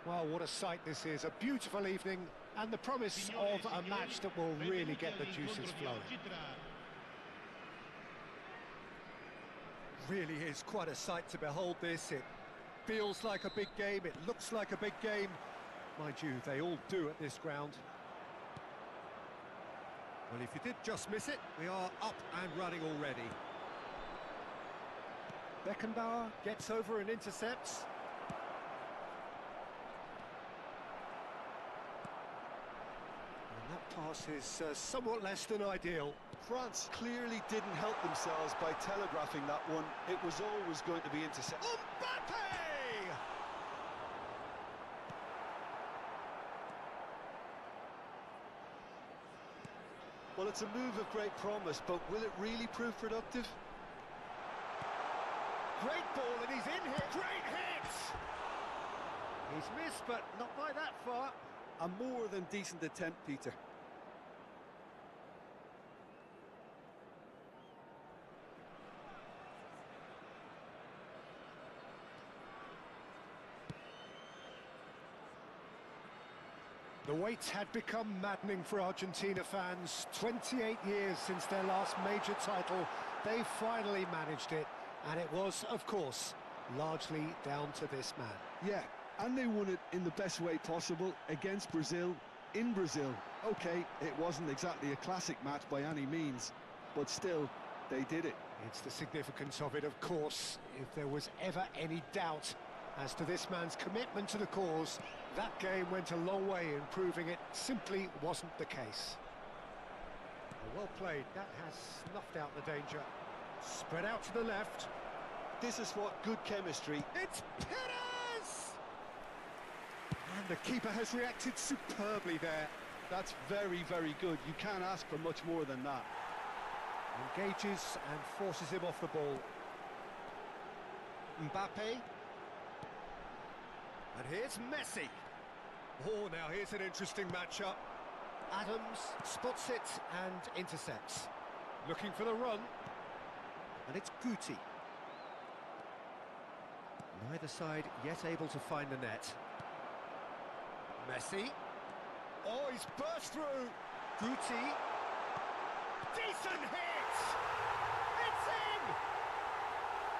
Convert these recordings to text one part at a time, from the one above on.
Well, what a sight this is, a beautiful evening, and the promise of a match that will really get the juices flowing. Really is quite a sight to behold this. It feels like a big game, it looks like a big game. Mind you, they all do at this ground. Well, if you did just miss it, we are up and running already. Beckenbauer gets over and intercepts. And that pass is somewhat less than ideal. France clearly didn't help themselves by telegraphing that one. It was always going to be intercepted. Mbappe! Well, it's a move of great promise, but will it really prove productive? Great ball, and he's in here. Great hit! He's missed, but not by that far. A more than decent attempt, Peter. The wait had become maddening for Argentina fans. 28 years since their last major title, they finally managed it. And it was, of course, largely down to this man. Yeah, and they won it in the best way possible against Brazil, in Brazil. Okay, it wasn't exactly a classic match by any means, but still, they did it. It's the significance of it, of course. If there was ever any doubt as to this man's commitment to the cause, that game went a long way in proving it simply wasn't the case. Well played, that has snuffed out the danger. Spread out to the left. This is what good chemistry... It's Perez! And the keeper has reacted superbly there. That's very, very good. You can't ask for much more than that. Engages and forces him off the ball. Mbappe. And here's Messi. Oh, now here's an interesting matchup. Adams spots it and intercepts. Looking for the run. And it's Guti. Neither side yet able to find the net. Messi. Oh, he's burst through. Guti. Decent hit! It's in!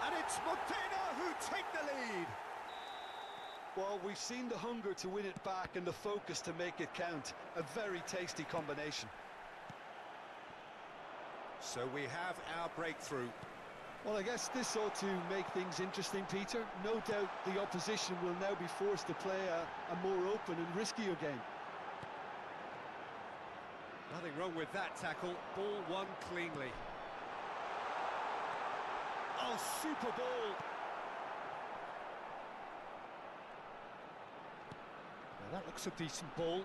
And it's Modena who take the lead. Well, we've seen the hunger to win it back and the focus to make it count. A very tasty combination. So we have our breakthrough. Well, I guess this ought to make things interesting, Peter. No doubt the opposition will now be forced to play a more open and riskier game. Nothing wrong with that tackle. Ball won cleanly. Oh, super ball! Now that looks a decent ball. And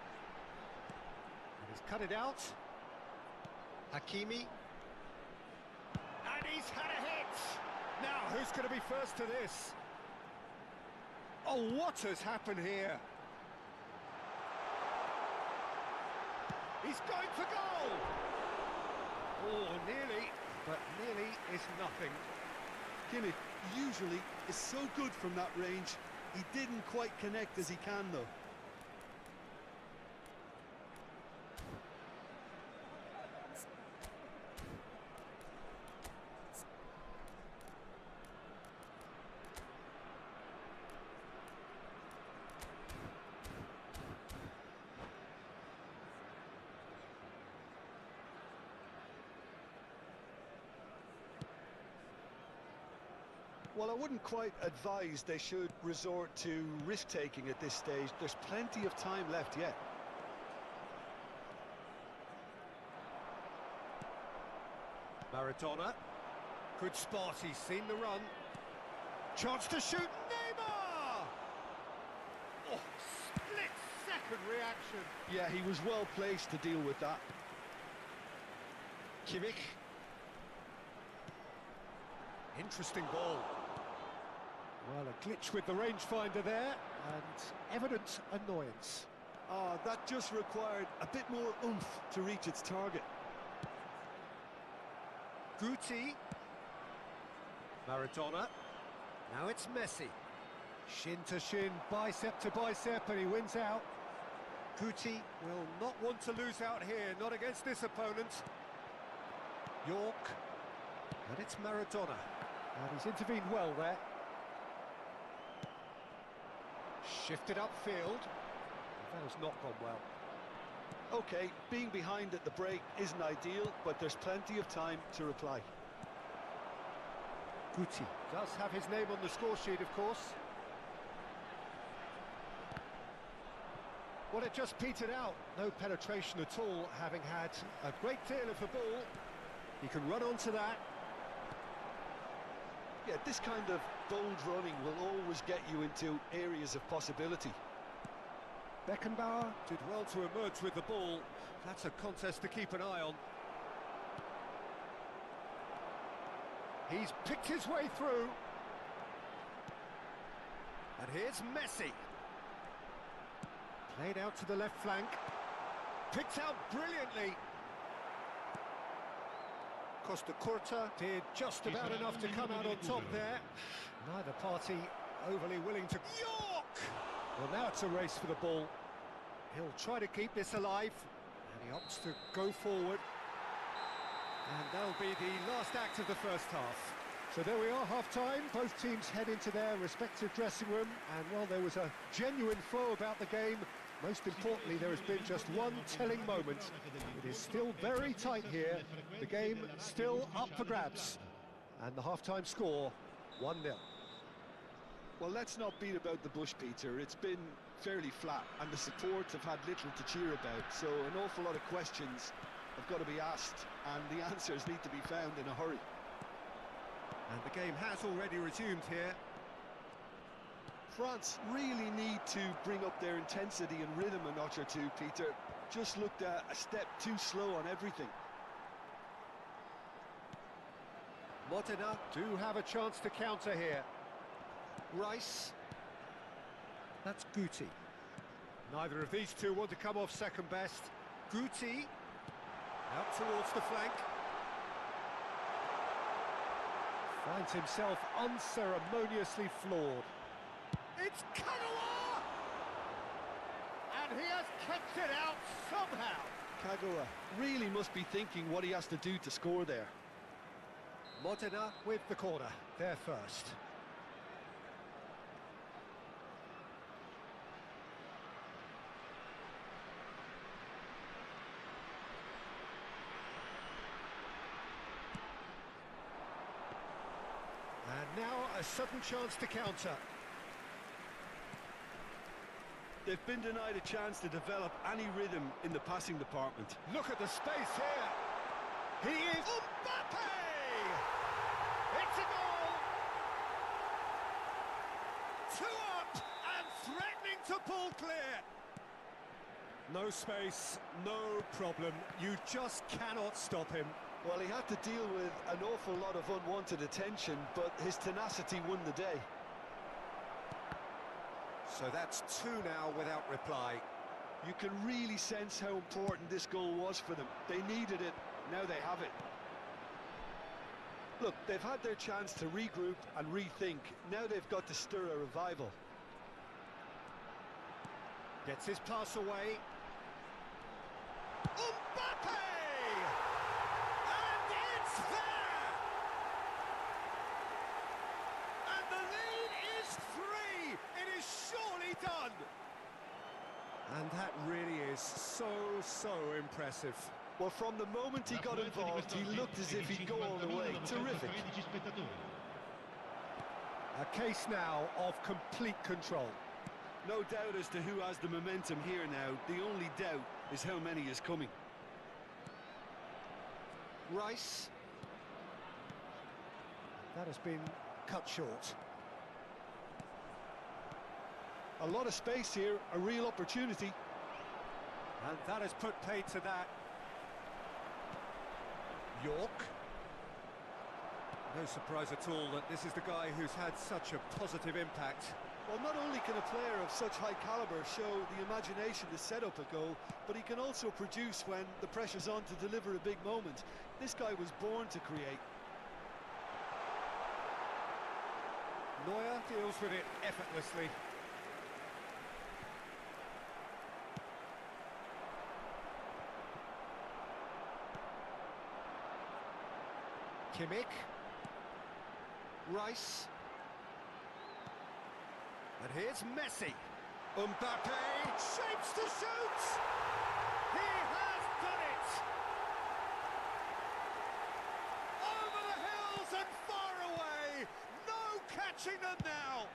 he's cut it out. Hakimi. And he's had a hit! Now, who's going to be first to this? Oh, what has happened here? He's going for goal! Oh, nearly, but nearly is nothing. Kimmich usually is so good from that range. He didn't quite connect as he can, though. Well, I wouldn't quite advise they should resort to risk-taking at this stage. There's plenty of time left yet. Maradona. Good spot, he's seen the run. Chance to shoot, Neymar! Oh, split-second reaction. Yeah, he was well placed to deal with that. Kimmich. Interesting ball. Well, a glitch with the rangefinder there, and evident annoyance. Ah, that just required a bit more oomph to reach its target. Guti. Maradona. Now it's Messi. Shin to shin, bicep to bicep, and he wins out. Guti will not want to lose out here, not against this opponent. York, and it's Maradona. And he's intervened well there. Shifted upfield. That has not gone well. Okay, being behind at the break isn't ideal, but there's plenty of time to reply. Guti does have his name on the score sheet, of course. Well, it just petered out. No penetration at all, having had a great deal of the ball. He can run onto that. Yeah, this kind of bold running will always get you into areas of possibility. Beckenbauer did well to emerge with the ball. That's a contest to keep an eye on. He's picked his way through. And here's Messi. Played out to the left flank. Picked out brilliantly. Costa Curta did just about enough to come out on top there. Neither party overly willing to... York! Well, now it's a race for the ball. He'll try to keep this alive. And he opts to go forward. And that'll be the last act of the first half. So there we are, half-time. Both teams head into their respective dressing room. And, well, there was a genuine flow about the game. Most importantly, there has been just one telling moment. It is still very tight here. The game still up for grabs. And the half-time score, 1-0. Well, let's not beat about the bush, Peter. It's been fairly flat, and the support have had little to cheer about. So an awful lot of questions have got to be asked, and the answers need to be found in a hurry. And the game has already resumed here. France really need to bring up their intensity and rhythm a notch or two, Peter. Just looked a step too slow on everything. Modena do have a chance to counter here. Rice. That's Guti. Neither of these two want to come off second best. Guti out towards the flank. Finds himself unceremoniously floored. It's Kagawa! And he has kept it out somehow. Kagawa really must be thinking what he has to do to score there. Modena with the corner, there first. And now a sudden chance to counter. They've been denied a chance to develop any rhythm in the passing department. Look at the space here. He is Mbappe! It's a goal! 2 up and threatening to pull clear. No space, no problem. You just cannot stop him. Well, he had to deal with an awful lot of unwanted attention, but his tenacity won the day. So that's 2 now without reply. You can really sense how important this goal was for them. They needed it, now they have it. Look, they've had their chance to regroup and rethink. Now they've got to stir a revival. Gets his pass away. Mbappe! And it's there! And the lead is 3! It is surely done! And that really is so impressive. Well, from the moment he got involved, he looked as if he'd go all the way. Terrific. A case now of complete control. No doubt as to who has the momentum here now. The only doubt is how many is coming. Rice. That has been cut short. A lot of space here, a real opportunity. And that has put paid to that. York. No surprise at all that this is the guy who's had such a positive impact. Well, not only can a player of such high caliber show the imagination to set up a goal, but he can also produce when the pressure's on to deliver a big moment. This guy was born to create. Neuer deals with it effortlessly. Kimmich. Rice. And here's Messi. Mbappe shapes to shoot! He has done it! Over the hills and far away! No catching them now!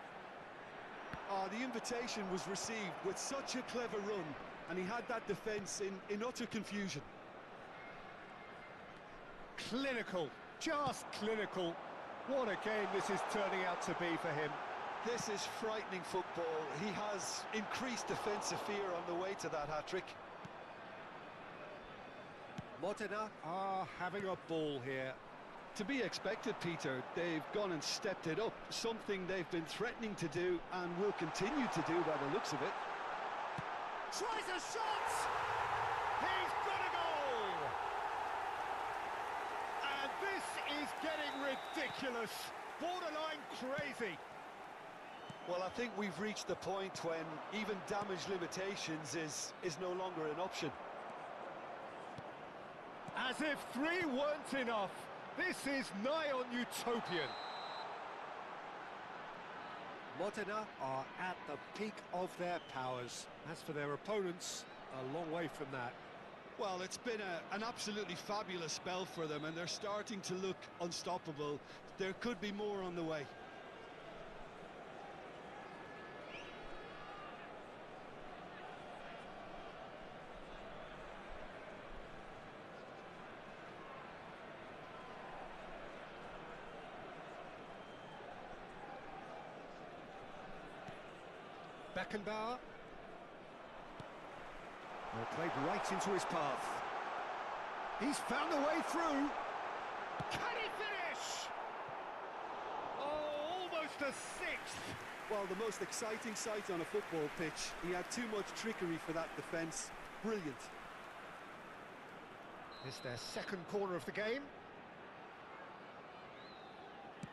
The invitation was received with such a clever run, and he had that defence in utter confusion. Clinical, just clinical. What a game this is turning out to be for him. This is frightening football. He has increased defensive fear on the way to that hat-trick. Modena are having a ball here. To be expected, Peter. They've gone and stepped it up, something they've been threatening to do and will continue to do by the looks of it. Tries a shot! He's got a goal! And this is getting ridiculous, borderline crazy. Well, I think we've reached the point when even damage limitations is no longer an option. As if 3 weren't enough, this is nigh on utopian. Modena are at the peak of their powers. As for their opponents, a long way from that. Well, it's been an absolutely fabulous spell for them, and they're starting to look unstoppable. There could be more on the way. Beckenbauer. Well, played right into his path. He's found a way through. Can he finish? Oh, almost a sixth. Well, the most exciting sight on a football pitch. He had too much trickery for that defence. Brilliant. It's their second corner of the game.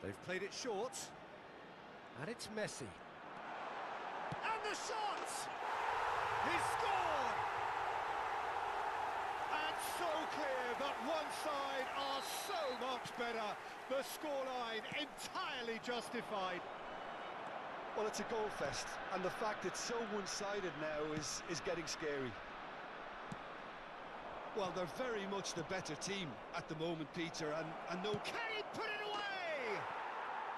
They've played it short. And it's Messi. And the shot! He scored! And so clear that one side are so much better. The scoreline entirely justified. Well, it's a goal fest, and the fact it's so one-sided now is getting scary. Well, they're very much the better team at the moment, Peter, and no... Can he put it away?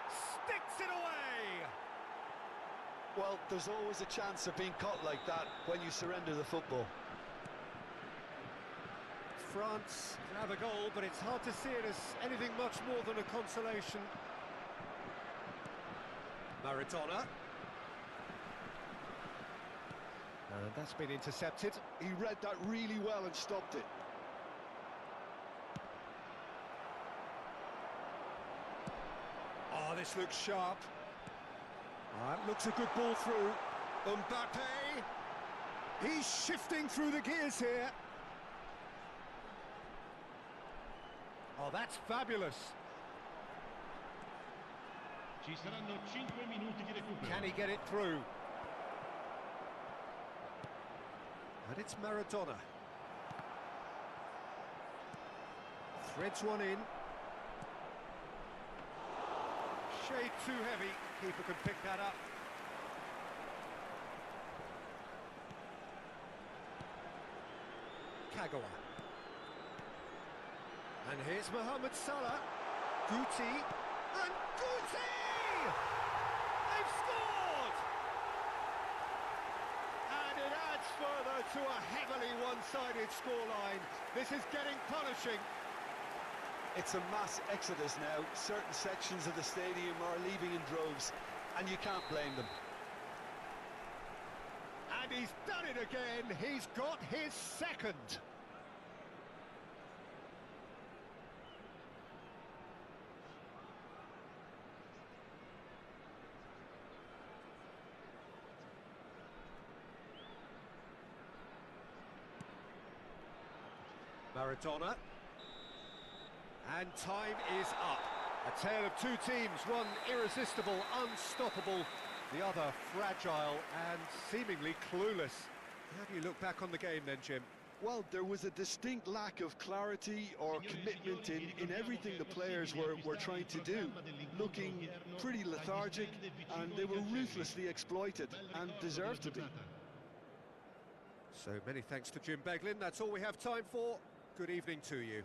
Sticks it away! Well, there's always a chance of being caught like that when you surrender the football. France have a goal, but it's hard to see it as anything much more than a consolation. Maradona. And that's been intercepted. He read that really well and stopped it. Oh, this looks sharp. That looks a good ball through. Mbappe. He's shifting through the gears here. Oh, that's fabulous. Ci saranno 5 minuti di recupero. Can he get it through? And it's Maradona. Threads one in. Shade too heavy. Keeper can pick that up. Kagawa. And here's Mohamed Salah. Guti. And Guti! They've scored! And it adds further to a heavily one-sided scoreline. This is getting punishing. It's a mass exodus now. Certain sections of the stadium are leaving in droves, and you can't blame them. And he's done it again. He's got his second. Maradona. And time is up. A tale of two teams, one irresistible, unstoppable, the other fragile and seemingly clueless. How do you look back on the game then, Jim? Well, there was a distinct lack of clarity or commitment in everything the players were trying to do, looking pretty lethargic, and they were ruthlessly exploited and deserved to be. So many thanks to Jim Beglin. That's all we have time for. Good evening to you.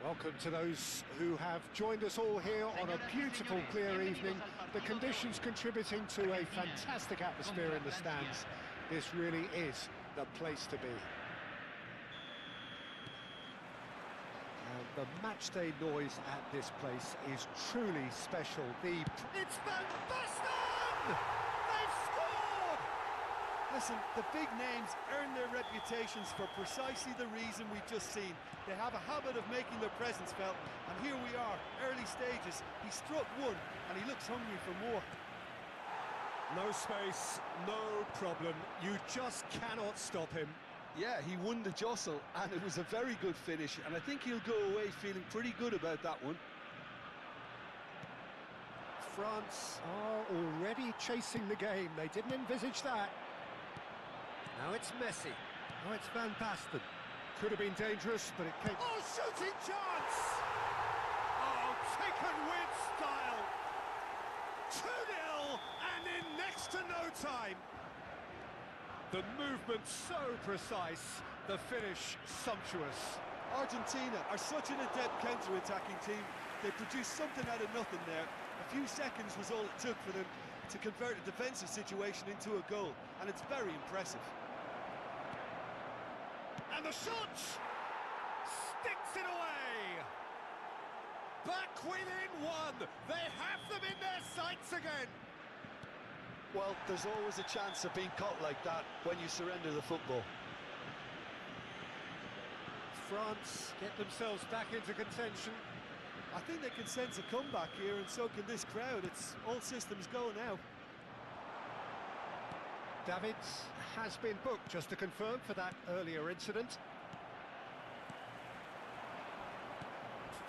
Welcome to those who have joined us all here on a beautiful, clear evening. The conditions contributing to a fantastic atmosphere in the stands. This really is the place to be. And the matchday noise at this place is truly special. It's Van Basten! They've scored! Listen, the big names earn their reputations for precisely the reason we've just seen. They have a habit of making their presence felt, and here we are, early stages. He struck one, and he looks hungry for more. No space, no problem. You just cannot stop him. Yeah, he won the jostle, and it was a very good finish, and I think he'll go away feeling pretty good about that one. France are already chasing the game. They didn't envisage that. Now it's Messi. Now it's Van Basten. Could have been dangerous, but it came... Oh, shooting chance! Oh, taken with style. 2-0, and in next to no time. The movement so precise, the finish sumptuous. Argentina are such an adept counter-attacking team. They produced something out of nothing there. A few seconds was all it took for them to convert a defensive situation into a goal, and it's very impressive. And the shot! Sticks it away! Back within one! They have them in their sights again! Well, there's always a chance of being caught like that when you surrender the football. France get themselves back into contention. I think they can sense a comeback here, and so can this crowd. It's all systems go now. Davids has been booked, just to confirm, for that earlier incident.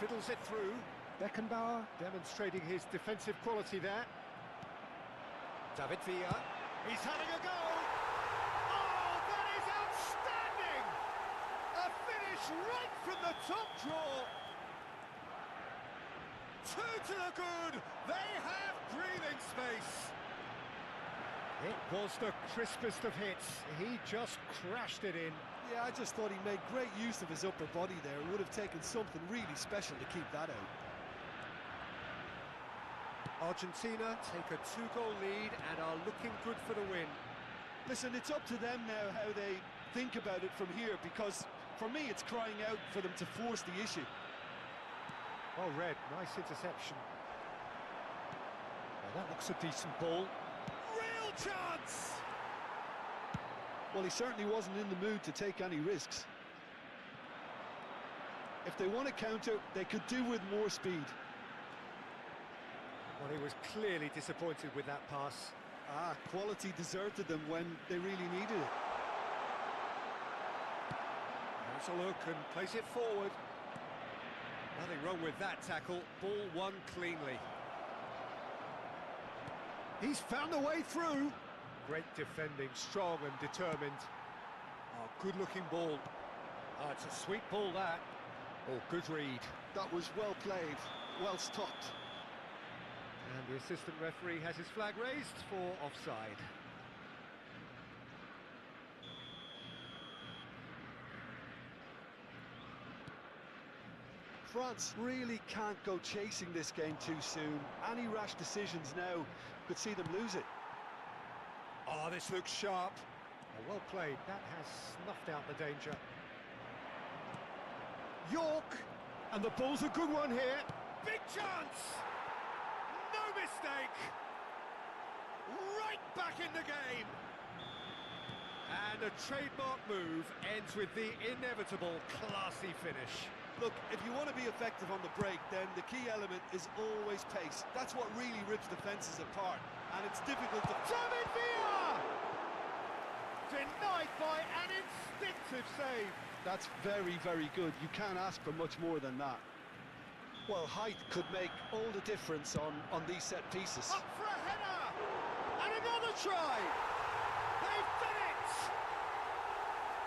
Fiddles it through. Beckenbauer demonstrating his defensive quality there. David Villa. He's having a go! Oh, that is outstanding! A finish right from the top draw! 2 to the good! They have breathing space! It was the crispest of hits. He just crashed it in. Yeah, I just thought he made great use of his upper body there. It would have taken something really special to keep that out. Argentina take a 2-goal lead and are looking good for the win. Listen, it's up to them now how they think about it from here, because for me it's crying out for them to force the issue. Well read, nice interception. Well, that looks a decent ball. Real chance! Well, he certainly wasn't in the mood to take any risks. If they want to counter, they could do with more speed. Well, he was clearly disappointed with that pass. Quality deserted them when they really needed it. Has a look and plays it forward. Nothing wrong with that tackle. Ball won cleanly. He's found a way through. Great defending, strong and determined. Oh, good-looking ball. Oh, it's a sweet ball, that. Oh, good read. That was well played, well stopped. And the assistant referee has his flag raised for offside. France really can't go chasing this game too soon. Any rash decisions now could see them lose it. Oh, this looks sharp. Oh, well played. That has snuffed out the danger. York, and the ball's a good one here. Big chance! No mistake! Right back in the game! And a trademark move ends with the inevitable classy finish. Look, if you want to be effective on the break, then the key element is always pace. That's what really rips defences apart, and it's difficult to... David Villa! Denied by an instinctive save. That's very, very good. You can't ask for much more than that. Well, height could make all the difference on these set pieces. Up for a header! And another try! They've done it!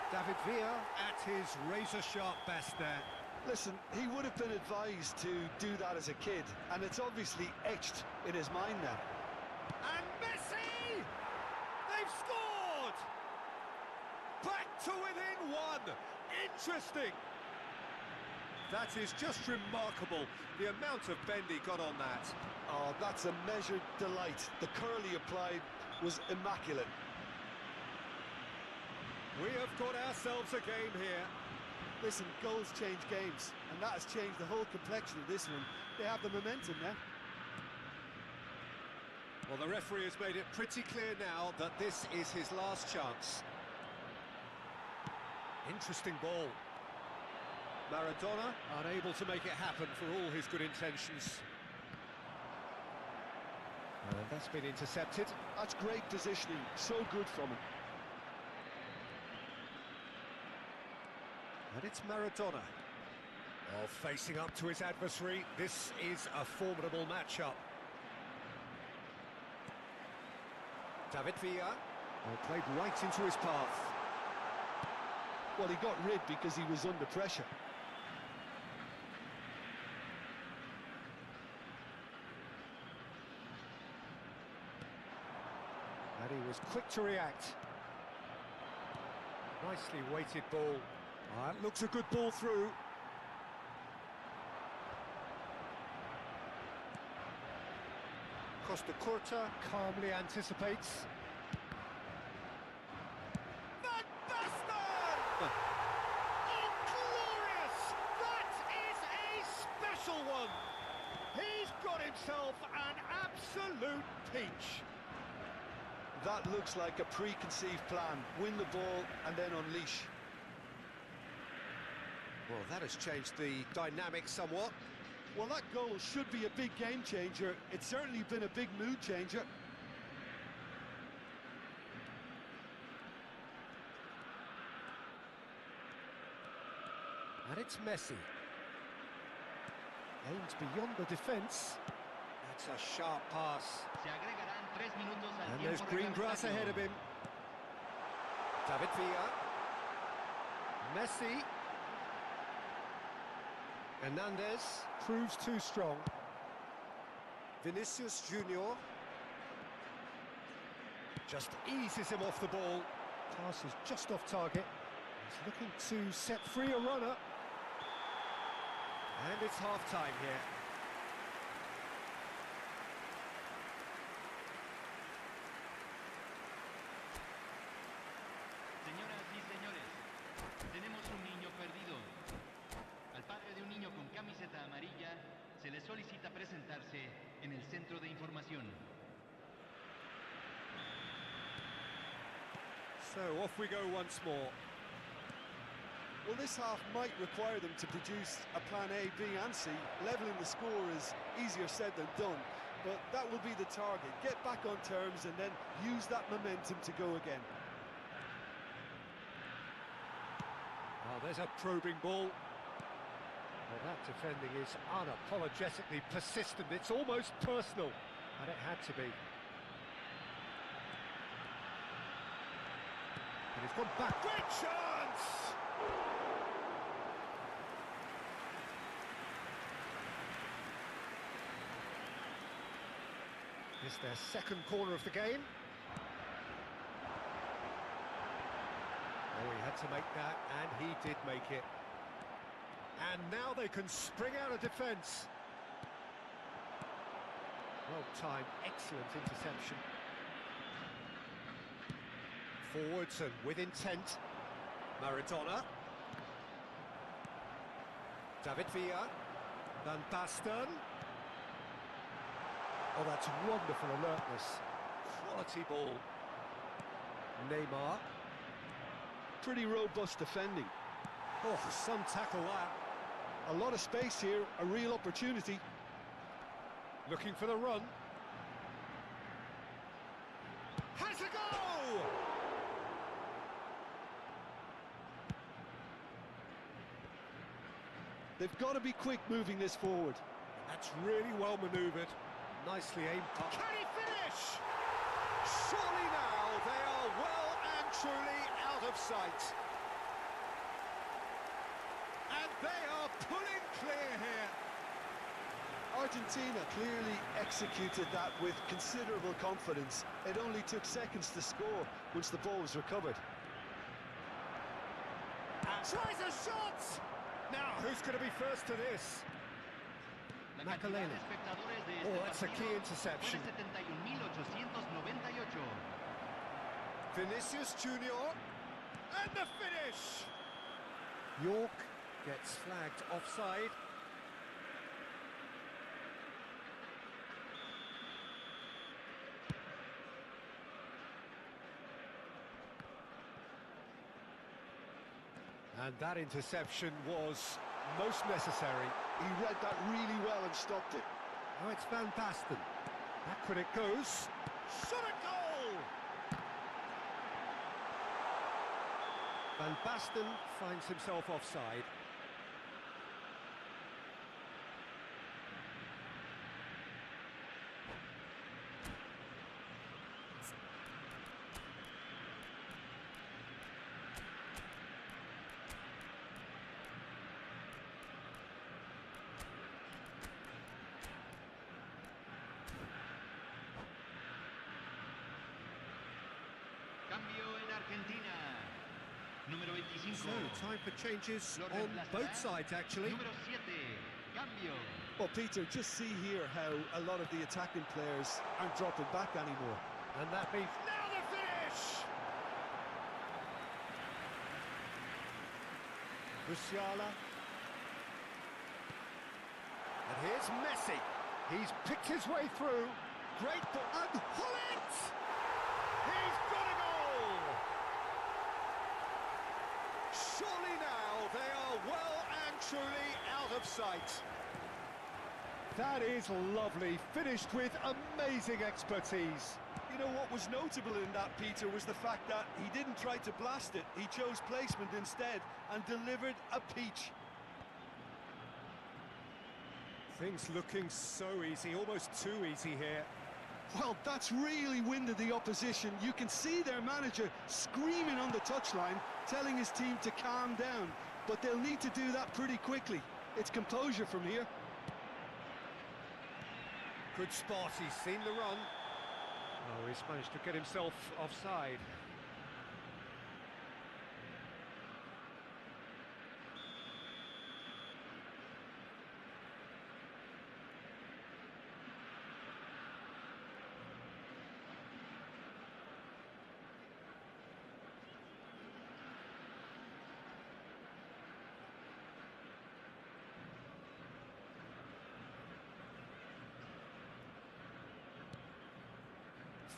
David Villa at his razor-sharp best there. Listen, he would have been advised to do that as a kid, and it's obviously etched in his mind now. And Messi! They've scored! Back to within one! Interesting! That is just remarkable, the amount of bend he got on that. Oh, that's a measured delight. The curl he applied was immaculate. We have got ourselves a game here. Listen, goals change games, and that has changed the whole complexion of this one. They have the momentum now. Well, the referee has made it pretty clear now that this is his last chance. Interesting ball. Maradona unable to make it happen for all his good intentions. And that's been intercepted. That's great positioning, so good from him. And it's Maradona. Oh, facing up to his adversary, this is a formidable matchup. David Villa, played right into his path. Well, he got rid because he was under pressure. And he was quick to react. Nicely weighted ball. That looks a good ball through. Costa Curta calmly anticipates. Van Basten! Oh, glorious! That is a special one! He's got himself an absolute peach. That looks like a preconceived plan. Win the ball and then unleash. Well, that has changed the dynamic somewhat. Well, that goal should be a big game changer. It's certainly been a big mood changer. And it's Messi. Aims beyond the defence. That's a sharp pass. And there's green grass ahead of him. David Villa. Messi. Hernandez proves too strong. Vinicius Junior just eases him off the ball. Pass is just off target. He's looking to set free a runner. And it's half-time here. Señoras y señores, tenemos un niño perdido. Al padre de un niño con camiseta amarilla se le solicita presentarse en el centro de información. So off we go once more. Well, this half might require them to produce a plan A, B and C. Levelling the score is easier said than done, but that will be the target. Get back on terms and then use that momentum to go again. Oh, there's a probing ball. Well, that defending is unapologetically persistent. It's almost personal, and it had to be. And he's gone back. Great chance! It's their second corner of the game. Oh, he had to make that, and he did make it. And now they can spring out of defence. Well timed, excellent interception. Forwards and with intent. Maradona. David Villa. Van Basten. Oh, that's wonderful alertness. Quality ball. Neymar. Pretty robust defending. Oh, some tackle that. A lot of space here, a real opportunity. Looking for the run. Has a go! They've got to be quick moving this forward. That's really well manoeuvred. Nicely aimed. Can he finish? Surely now they are well and truly out of sight. And they are pulling clear here. Argentina clearly executed that with considerable confidence. It only took seconds to score once the ball was recovered. Tries a shot! Now, who's going to be first to this? La cantidad de Makalele. espectadores de Oh, este that's a key partido interception. fue de 71.898. Vinicius Junior, and the finish! York gets flagged offside. And that interception was most necessary. He read that really well and stopped it. Now it's Van Basten. Back when it goes. Shot a goal! Van Basten finds himself offside. Cambio en Argentina. Número 25. So, time for changes Lo on reemplazará both sides, actually. Número 7. Cambio. Well, Peter, just see here how a lot of the attacking players aren't dropping back anymore. And that means Now the finish! Musiala. And here's Messi. He's picked his way through. Great ball. And Hullet! He's got a goal! Surely now they are well and truly out of sight. That is lovely. Finished with amazing expertise. You know what was notable in that, Peter, was the fact that he didn't try to blast it. He chose placement instead and delivered a peach. Things looking so easy, almost too easy here. Well, that's really winded the opposition. You can see their manager screaming on the touchline, telling his team to calm down. But they'll need to do that pretty quickly. It's composure from here. Good spot, he's seen the run. Oh, he's managed to get himself offside.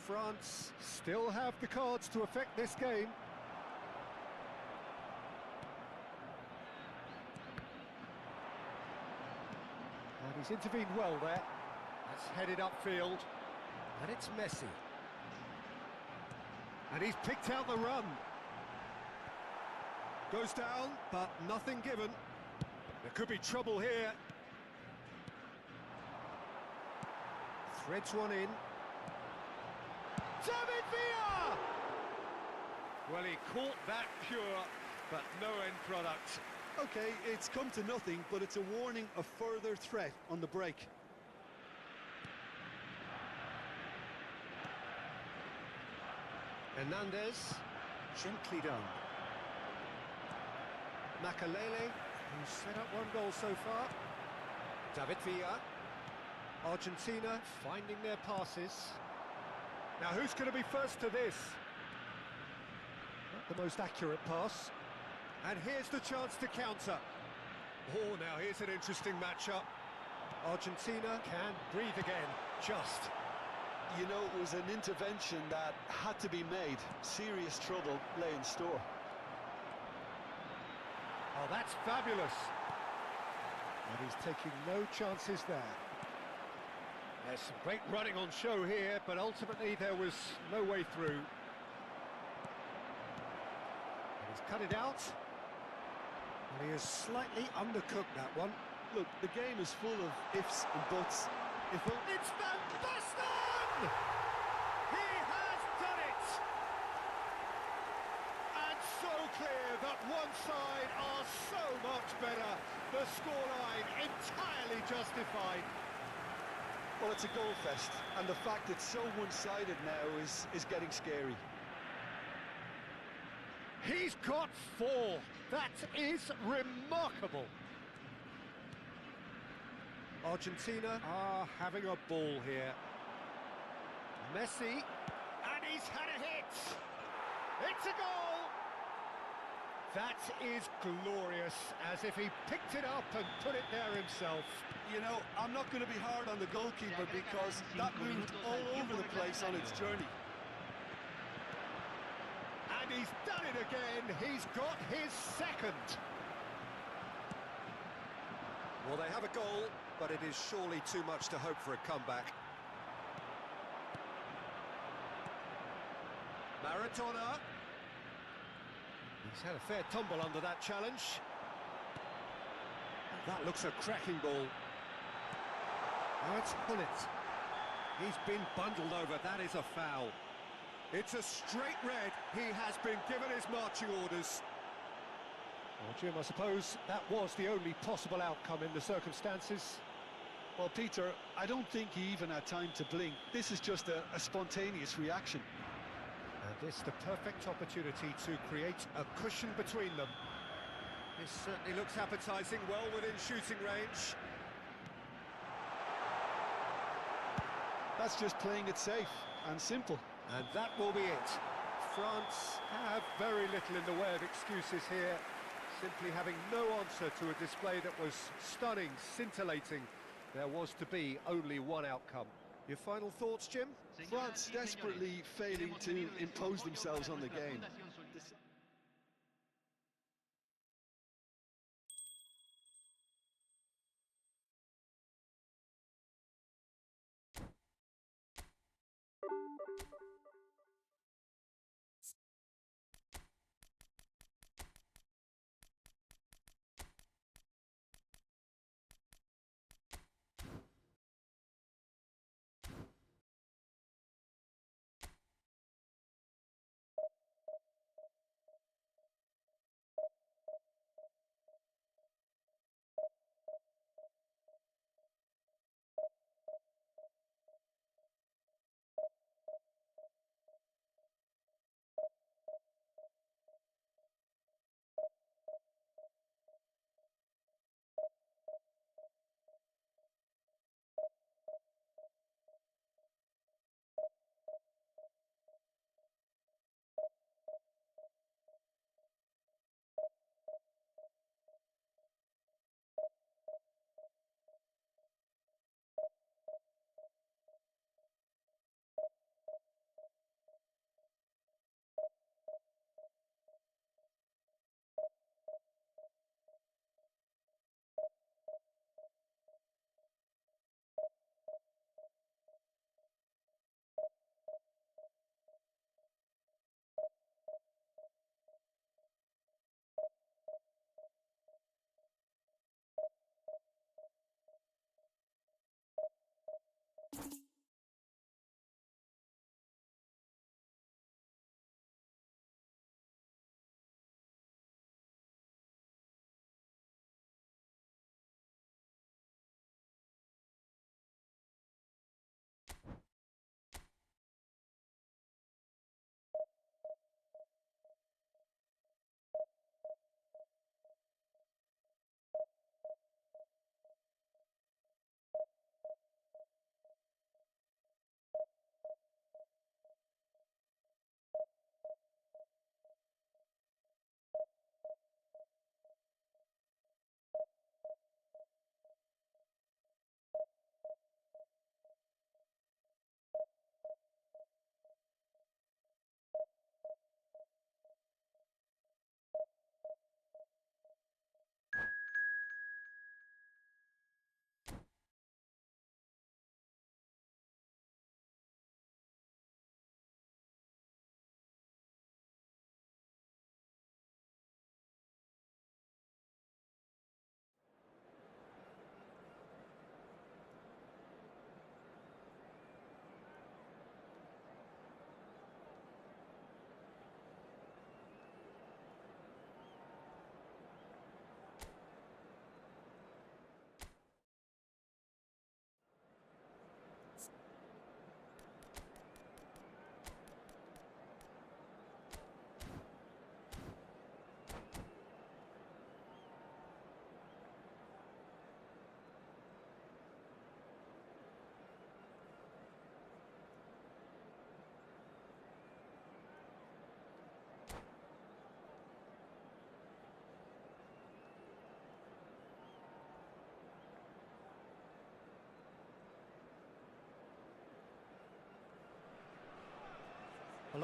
France still have the cards to affect this game. And he's intervened well there. That's headed upfield. And it's Messi. And he's picked out the run. Goes down, but nothing given. There could be trouble here. Threads one in. David Villa! Well, he caught that pure, but no end product. Okay, it's come to nothing, but it's a warning of further threat on the break. Hernandez, gently done. Makalele, who's set up one goal so far. David Villa. Argentina finding their passes. Now, who's going to be first to this? Not the most accurate pass. And here's the chance to counter. Oh, now here's an interesting matchup. Argentina can breathe again, just. You know, it was an intervention that had to be made. Serious trouble lay in store. Oh, that's fabulous. And he's taking no chances there. There's some great running on show here, but ultimately there was no way through. And he's cut it out. And he has slightly undercooked that one. Look, the game is full of ifs and buts. It's Van Basten! He has done it! And so clear that one side are so much better. The scoreline entirely justified. Well, it's a goal fest, and the fact it's so one-sided now is getting scary. He's got 4. That is remarkable. Argentina are having a ball here. Messi, And he's had a hit! It's a goal! that is glorious, as if he picked it up and put it there himself. You know, I'm not going to be hard on the goalkeeper because that moved all over the place on its journey. And he's done it again, he's got his second. Well, they have a goal, but it is surely too much to hope for a comeback. Maradona. He's had a fair tumble under that challenge. That looks a cracking ball. Now it's Hullet. He's been bundled over, that is a foul. It's a straight red, he has been given his marching orders. Well, Jim, I suppose that was the only possible outcome in the circumstances. Well, Peter, I don't think he even had time to blink. This is just a spontaneous reaction. And it's the perfect opportunity to create a cushion between them. This certainly looks appetising, well within shooting range. That's just playing it safe and simple. And that will be it. France have very little in the way of excuses here, simply having no answer to a display that was stunning, scintillating. There was to be only one outcome. Your final thoughts, Jim? France desperately failing to impose themselves on the game.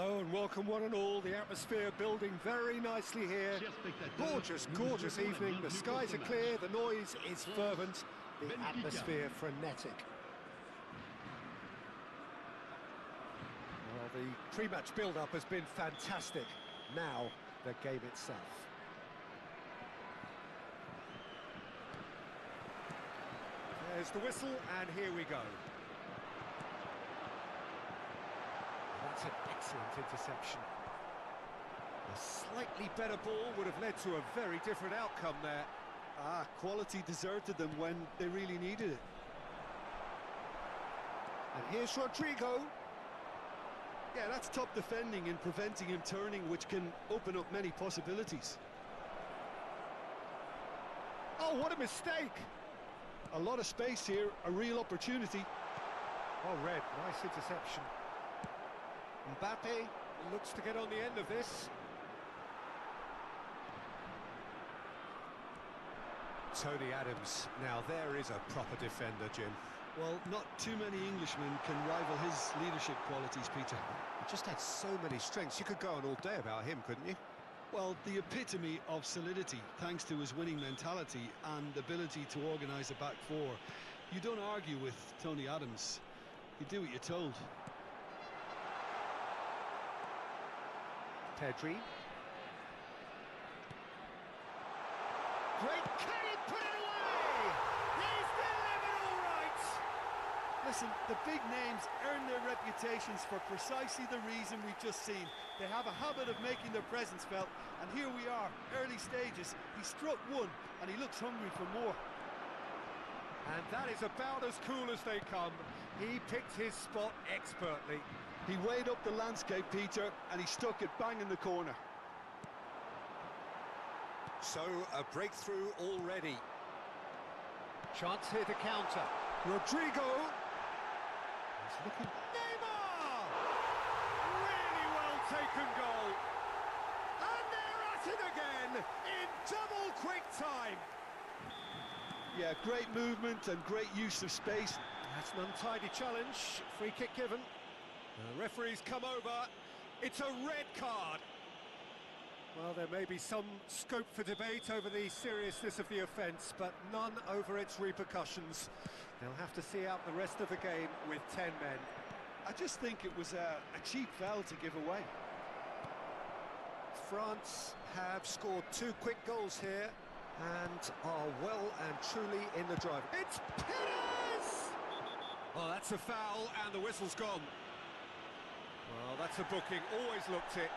Hello and welcome one and all. The atmosphere building very nicely here. Gorgeous, gorgeous evening. The skies are clear, the noise is fervent, the atmosphere frenetic. Well, the pre-match build-up has been fantastic. Now, the game itself. There's the whistle, and here we go. That's an excellent interception. A slightly better ball would have led to a very different outcome there. Quality deserted them when they really needed it. And here's Rodrigo. Yeah, that's top defending and preventing him turning, which can open up many possibilities. Oh, what a mistake! A lot of space here, a real opportunity. Well read, nice interception. Mbappe looks to get on the end of this. Tony Adams, now there is a proper defender, Jim. Well, not too many Englishmen can rival his leadership qualities, Peter. He just had so many strengths, you could go on all day about him, couldn't you? Well, the epitome of solidity, thanks to his winning mentality and ability to organise a back four. You don't argue with Tony Adams, you do what you're told. Pedri. Great, can he put it away? He's delivered all right! Listen, the big names earn their reputations for precisely the reason we've just seen. They have a habit of making their presence felt, and here we are, early stages. He struck one, and he looks hungry for more. And that is about as cool as they come. He picked his spot expertly. He weighed up the landscape, Peter, and he stuck it bang in the corner. So, a breakthrough already. Chance here to counter. Rodrigo. He's looking... Neymar! Really well taken goal. And they're at it again in double quick time. Yeah, great movement and great use of space. That's an untidy challenge. Free kick given. The referee's come over. It's a red card. Well, there may be some scope for debate over the seriousness of the offence, but none over its repercussions. They'll have to see out the rest of the game with 10 men. I just think it was a cheap foul to give away. France have scored 2 quick goals here and are well and truly in the drive. It's Perez! Oh, that's a foul and the whistle's gone. Well, that's a booking, always looked it.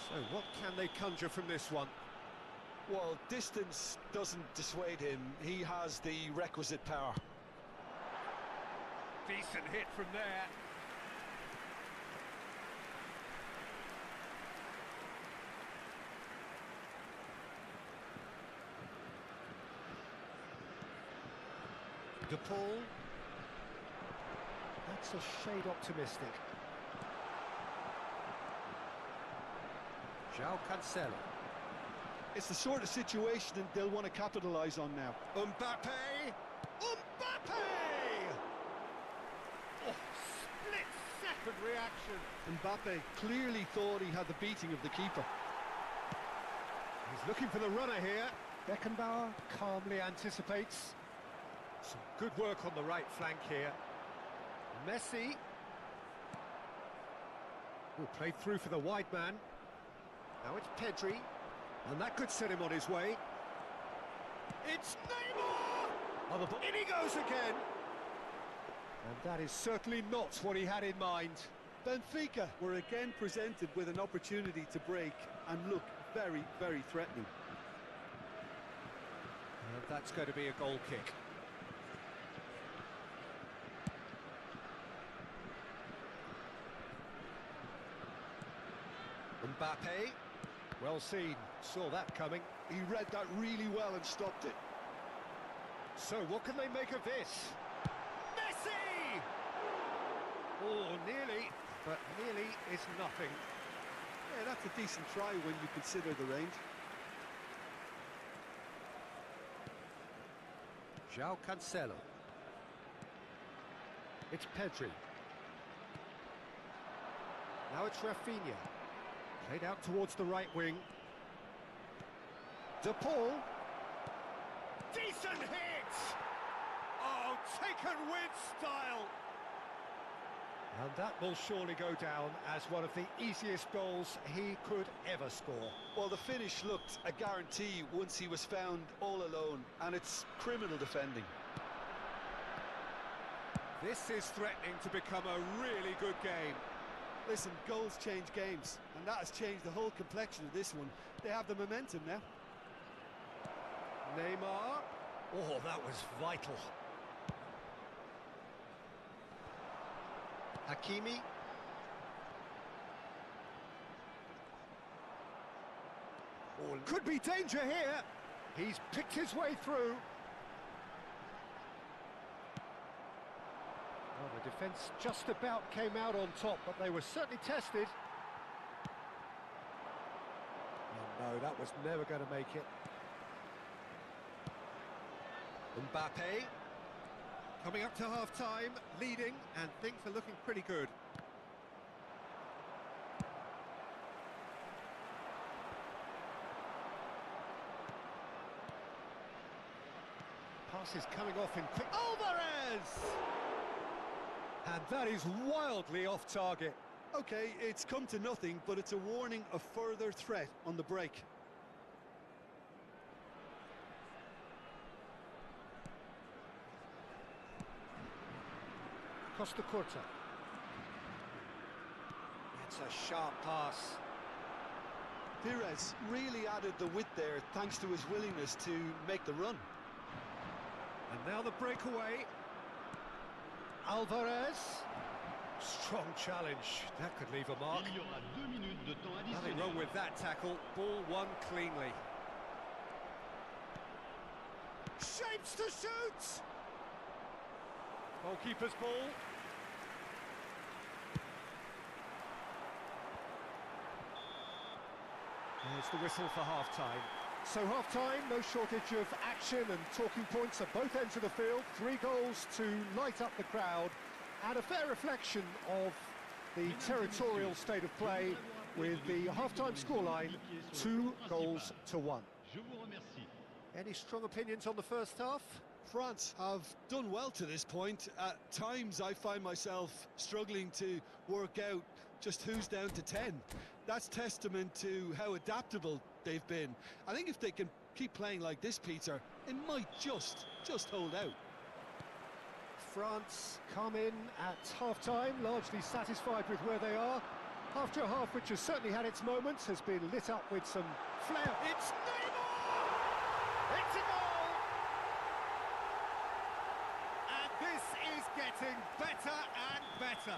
So what can they conjure from this one? Well, distance doesn't dissuade him. He has the requisite power. Decent hit from there. Deepcool. That's a shade optimistic. João Cancelo. It's the sort of situation that they'll want to capitalise on now. Mbappe! Mbappe! Oh, split-second reaction. Mbappe clearly thought he had the beating of the keeper. He's looking for the runner here. Beckenbauer calmly anticipates. Some good work on the right flank here. Messi. Played through for the wide man. Now it's Pedri. And that could set him on his way. It's Neymar! In he goes again! And that is certainly not what he had in mind. Benfica were again presented with an opportunity to break and look very, very threatening. And that's going to be a goal kick. Mbappe, well seen, saw that coming. He read that really well and stopped it. So what can they make of this? Messi! Oh, nearly, but nearly is nothing. Yeah, that's a decent try when you consider the range. João Cancelo. It's Pedri. Now it's Rafinha. Played out towards the right wing. Deepcool. Decent hit! Oh, taken with style! And that will surely go down as one of the easiest goals he could ever score. Well, the finish looked a guarantee once he was found all alone, and it's criminal defending. This is threatening to become a really good game. Listen, goals change games, and that has changed the whole complexion of this one. They have the momentum now. Neymar. Oh, that was vital. Hakimi. Oh, could be danger here. He's picked his way through. Well, the defence just about came out on top, but they were certainly tested. Oh, no, that was never going to make it. Mbappe. Coming up to half-time, leading, and things are looking pretty good. Pass is coming off in quick... Alvarez! And that is wildly off target. Okay, it's come to nothing, but it's a warning of further threat on the break. Costa Curta. It's a sharp pass. Pires really added the width there thanks to his willingness to make the run. And now the breakaway. Alvarez. Strong challenge. That could leave a mark. Il y aura 2 minutes de temps Nothing additionnel. wrong with that tackle. Ball won cleanly. Shapes to shoot! Goalkeeper's ball. There's the whistle for half-time. So half-time, no shortage of action and talking points at both ends of the field. 3 goals to light up the crowd, and a fair reflection of the territorial state of play with the half-time scoreline, 2 goals to 1. Je vous remercie. Any strong opinions on the first half? France have done well to this point. At times I find myself struggling to work out just who's down to 10. That's testament to how adaptable they've been. I think if they can keep playing like this, Peter, it might just hold out. France come in at half-time, largely satisfied with where they are. After a half which has certainly had its moments, has been lit up with some flair. It's Neymar! It's a goal! And this is getting better and better.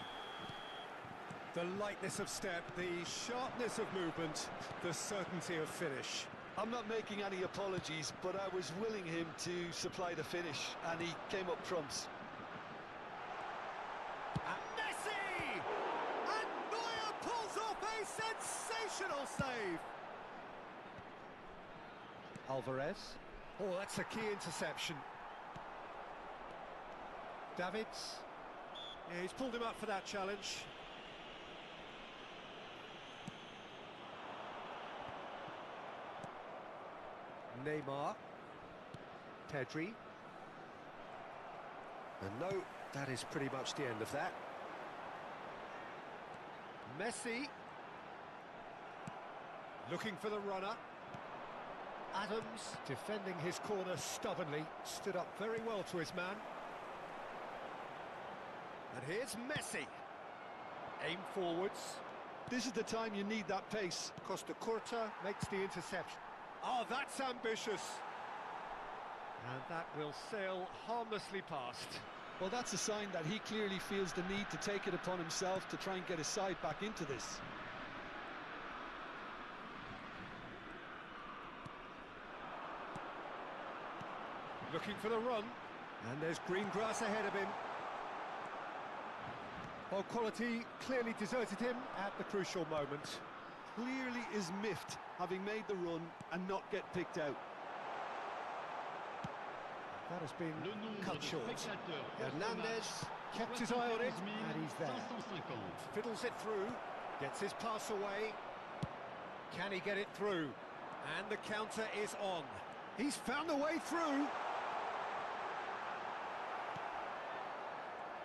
The lightness of step, the sharpness of movement, the certainty of finish. I'm not making any apologies, but I was willing him to supply the finish, and he came up trumps. Messi! And Neuer pulls off a sensational save. Alvarez. Oh, that's a key interception. Davids. Yeah, he's pulled him up for that challenge. Neymar. Pedri. And no, that is pretty much the end of that. Messi. Looking for the runner. Adams, defending his corner stubbornly, stood up very well to his man. And here's Messi. Aim forwards. This is the time you need that pace. Costa Curta makes the interception. Oh, that's ambitious. And that will sail harmlessly past. Well, that's a sign that he clearly feels the need to take it upon himself to try and get his side back into this. Looking for the run. And there's green grass ahead of him. Well, quality clearly deserted him at the crucial moment. Clearly is miffed, having made the run and not get picked out. That has been Le nombre cut de short. spectateurs Hernandez. Kept his eye on it, and he's there. 550. Fiddles it through, gets his pass away. Can he get it through? And the counter is on. He's found a way through.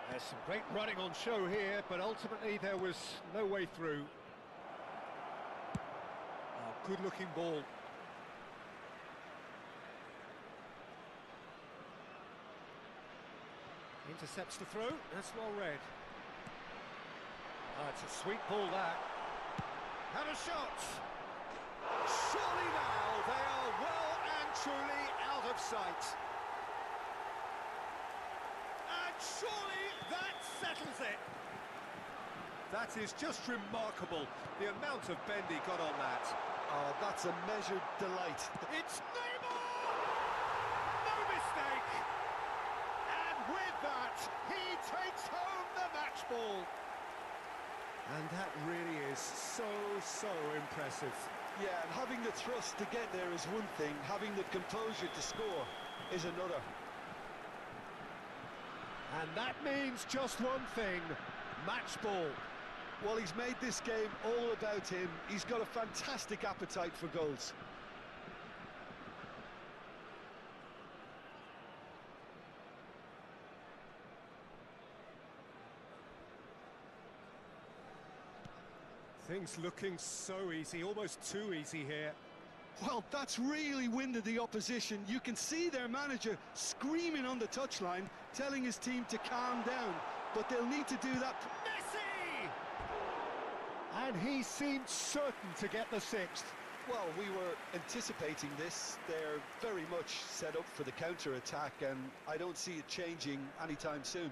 There's some great running on show here, but ultimately there was no way through. Oh, good-looking ball. Intercepts the throw, that's well read. Oh, it's a sweet ball, that. And a shot! Surely now they are well and truly out of sight. And surely that settles it. That is just remarkable, the amount of bend he got on that. Oh, that's a measured delight. It's Neymar! No mistake! And with that, he takes home the match ball. And that really is so impressive. Yeah, and having the thrust to get there is one thing, having the composure to score is another. And that means just one thing, match ball. Well, he's made this game all about him. He's got a fantastic appetite for goals. Things looking so easy, almost too easy here. Well, that's really winded the opposition. You can see their manager screaming on the touchline, telling his team to calm down, but they'll need to do that. Messi! And he seemed certain to get the sixth. Well, we were anticipating this. They're very much set up for the counter-attack, and I don't see it changing anytime soon.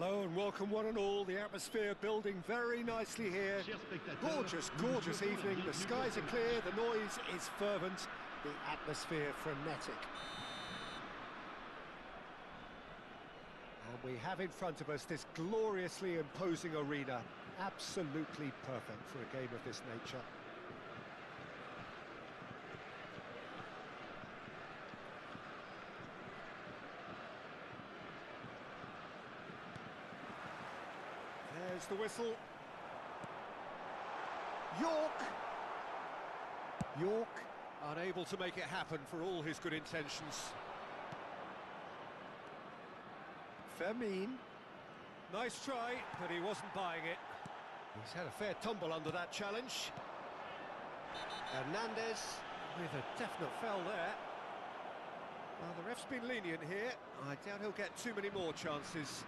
Hello and welcome one and all. The atmosphere building very nicely here. Gorgeous, gorgeous evening. The skies are clear, the noise is fervent, the atmosphere frenetic. And we have in front of us this gloriously imposing arena. Absolutely perfect for a game of this nature. There's the whistle. York unable to make it happen for all his good intentions. Fermin. Nice try, but he wasn't buying it. He's had a fair tumble under that challenge. Hernandez with a definite foul there. Well, the ref's been lenient here. I doubt he'll get too many more chances.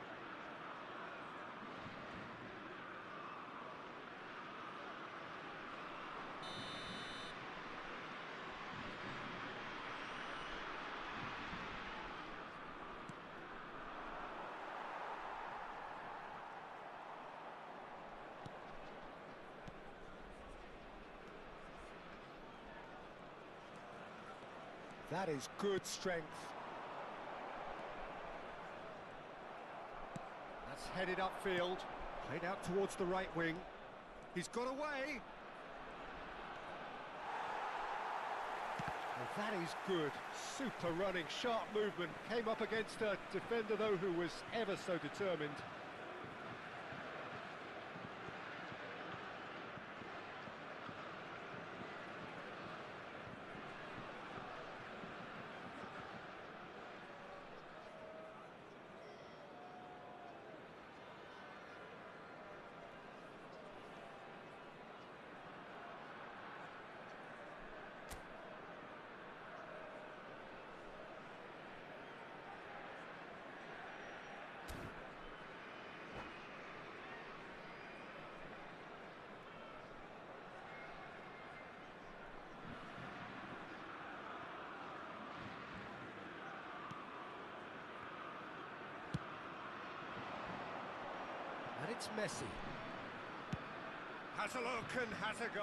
That is good strength. That's headed upfield, played out towards the right wing. He's got away. Well, that is good. Super running, sharp movement. Came up against a defender, though, who was ever so determined. And it's Messi. Has a look and has a go.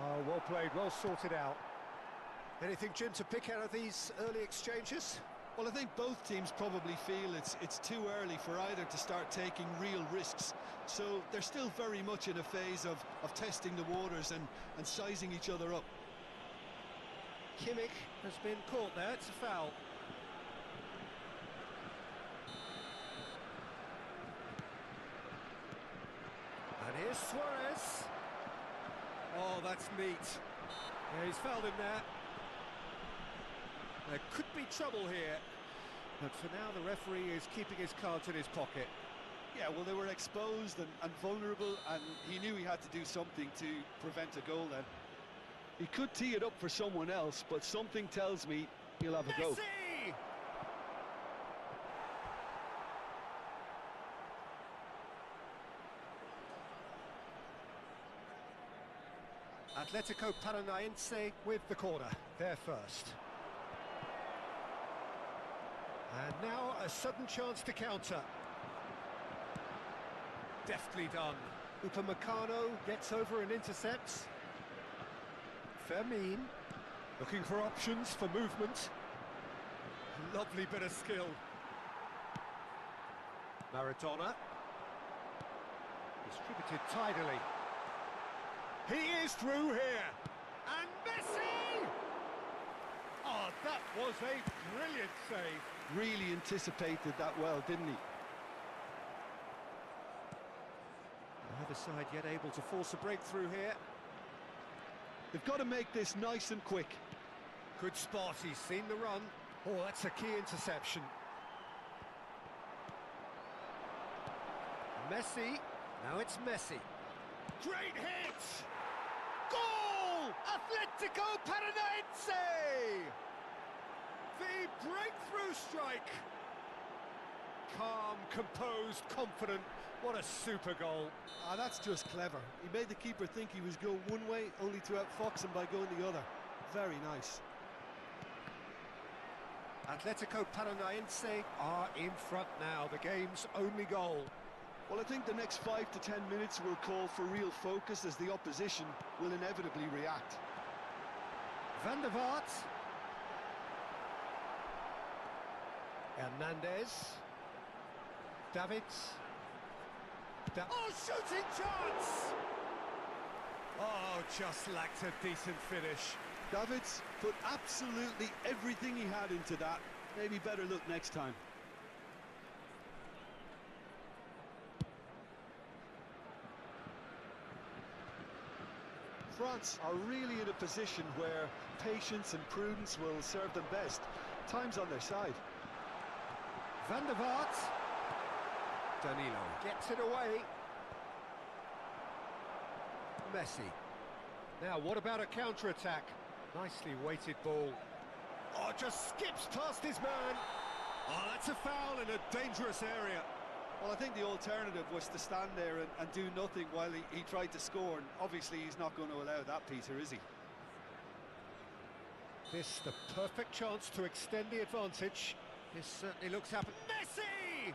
Oh, well played, well sorted out. Anything, Jim, to pick out of these early exchanges? Well, I think both teams probably feel it's too early for either to start taking real risks. So they're still very much in a phase of testing the waters and sizing each other up. Kimmich has been caught there, it's a foul. And here's Suarez. Oh, that's neat. Yeah, he's fouled him there. There could be trouble here, but for now the referee is keeping his cards in his pocket. Yeah, well, they were exposed and vulnerable, and he knew he had to do something to prevent a goal then. He could tee it up for someone else, but something tells me he'll have a go. Messi! Atletico Paranaense with the corner, there first. And now a sudden chance to counter. Deftly done. Upamecano gets over and intercepts. Fermin looking for options for movement. Lovely bit of skill. Maradona distributed tidily. He is through here. And Messi! Oh, that was a brilliant save. Really anticipated that well, didn't he? Neither side yet able to force a breakthrough here. They've got to make this nice and quick. Good spot, he's seen the run. Oh, that's a key interception. Messi, now it's Messi. Great hit! Goal! Atletico Paranaense! The breakthrough strike. Calm, composed, confident. What a super goal. Ah, that's just clever. He made the keeper think he was going one way, only to outfox him by going the other. Very nice. Atletico Paranaense are in front now, the game's only goal. Well, I think the next 5 to 10 minutes will call for real focus as the opposition will inevitably react. Van der Vaart. Hernandez. Davids. Oh, shooting chance! Oh, just lacked a decent finish. Davids put absolutely everything he had into that. Maybe better look next time. France are really in a position where patience and prudence will serve them best. Time's on their side. Van der Vaart. Danilo gets it away. Messi. Now, what about a counter-attack? Nicely weighted ball. Oh, just skips past his man. Oh, that's a foul in a dangerous area. Well, I think the alternative was to stand there and do nothing while he tried to score, and obviously he's not going to allow that, Peter, is he? This the perfect chance to extend the advantage. This certainly looks happen. Messi!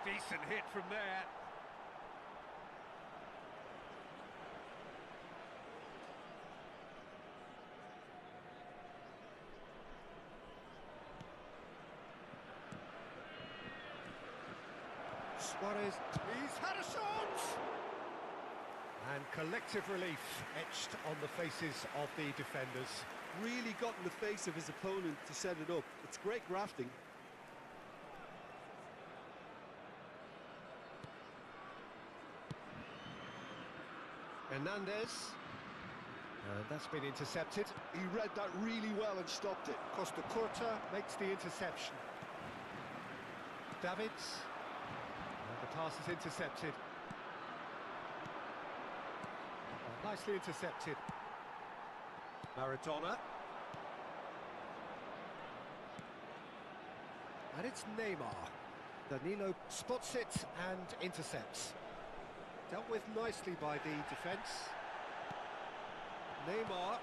Decent hit from there. Suarez, he's had a shot! And collective relief etched on the faces of the defenders. Really got in the face of his opponent to set it up. It's great grafting. Hernandez. And that's been intercepted. He read that really well and stopped it. Costa Curta makes the interception. Davids. And the pass is intercepted. Nicely intercepted. Maradona. And it's Neymar. Danilo spots it and intercepts. Dealt with nicely by the defence. Neymar.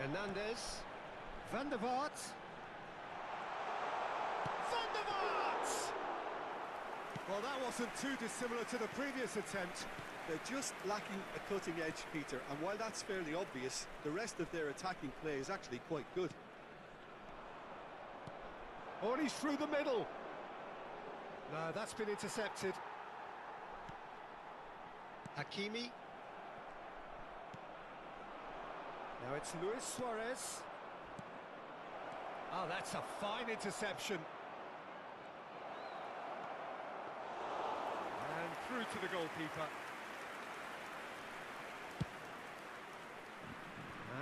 Hernandez. Van der Vaart. Van der Vaart! Well, that wasn't too dissimilar to the previous attempt. They're just lacking a cutting edge, Peter, and while that's fairly obvious, the rest of their attacking play is actually quite good. Oh, and he's through the middle. No, that's been intercepted. Hakimi. Now it's Luis Suarez. Oh, that's a fine interception. And through to the goalkeeper.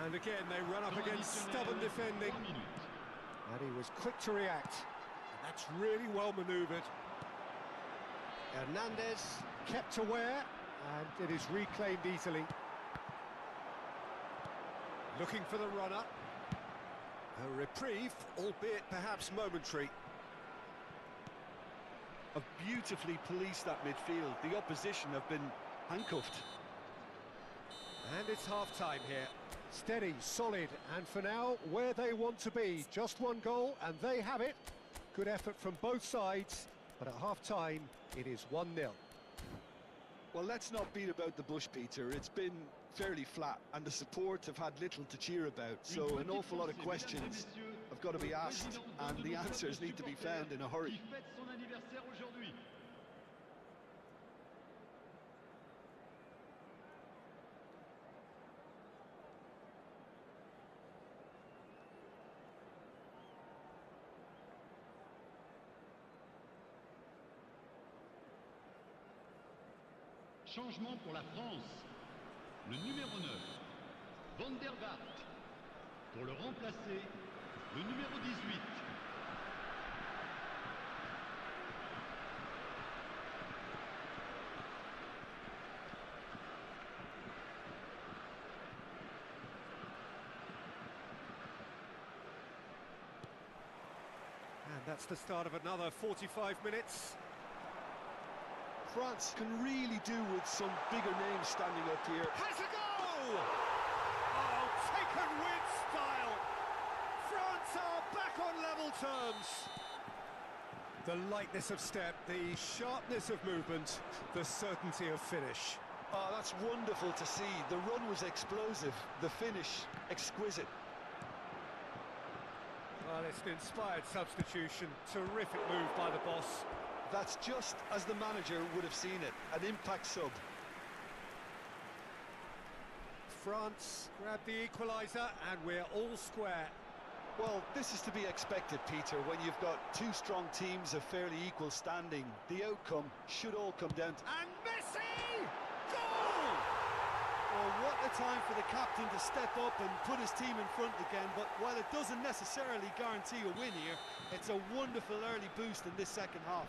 And again, they run up against stubborn defending. And he was quick to react. And that's really well manoeuvred. Hernandez kept aware, and it is reclaimed easily. Looking for the runner. A reprieve, albeit perhaps momentary. Have beautifully policed that midfield. The opposition have been handcuffed. And it's half-time here. Steady, solid, and for now, where they want to be. Just one goal, and they have it. Good effort from both sides, but at half-time, it is 1-0. Well, let's not beat about the bush, Peter. It's been fairly flat, and the support have had little to cheer about. So an awful lot of questions have got to be asked, and the answers need to be found in a hurry. Changement pour la France. Le numéro 9, Van der Vaart. Pour le remplacer, le numéro 18. And that's the start of another 45 minutes. France can really do with some bigger names standing up here. Has a go! Oh, taken with style. France are back on level terms. The lightness of step, the sharpness of movement, the certainty of finish. Oh, that's wonderful to see. The run was explosive, the finish exquisite. Well, it's an inspired substitution. Terrific move by the boss. That's just as the manager would have seen it, an impact sub. France grab the equaliser and we're all square. Well, this is to be expected, Peter, when you've got two strong teams of fairly equal standing. The outcome should all come down to... And Messi! Goal! Well, what a time for the captain to step up and put his team in front again, but while it doesn't necessarily guarantee a win here, it's a wonderful early boost in this second half.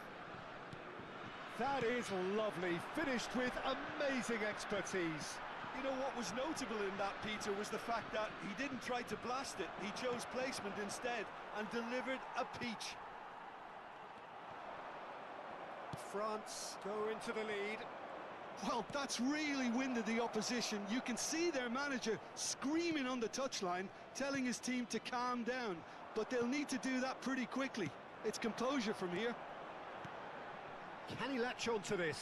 That is lovely, finished with amazing expertise. You know what was notable in that, Peter, was the fact that he didn't try to blast it. He chose placement instead and delivered a peach. France go into the lead. Well, that's really winded the opposition. You can see their manager screaming on the touchline, telling his team to calm down. But they'll need to do that pretty quickly. It's composure from here. Can he latch on to this?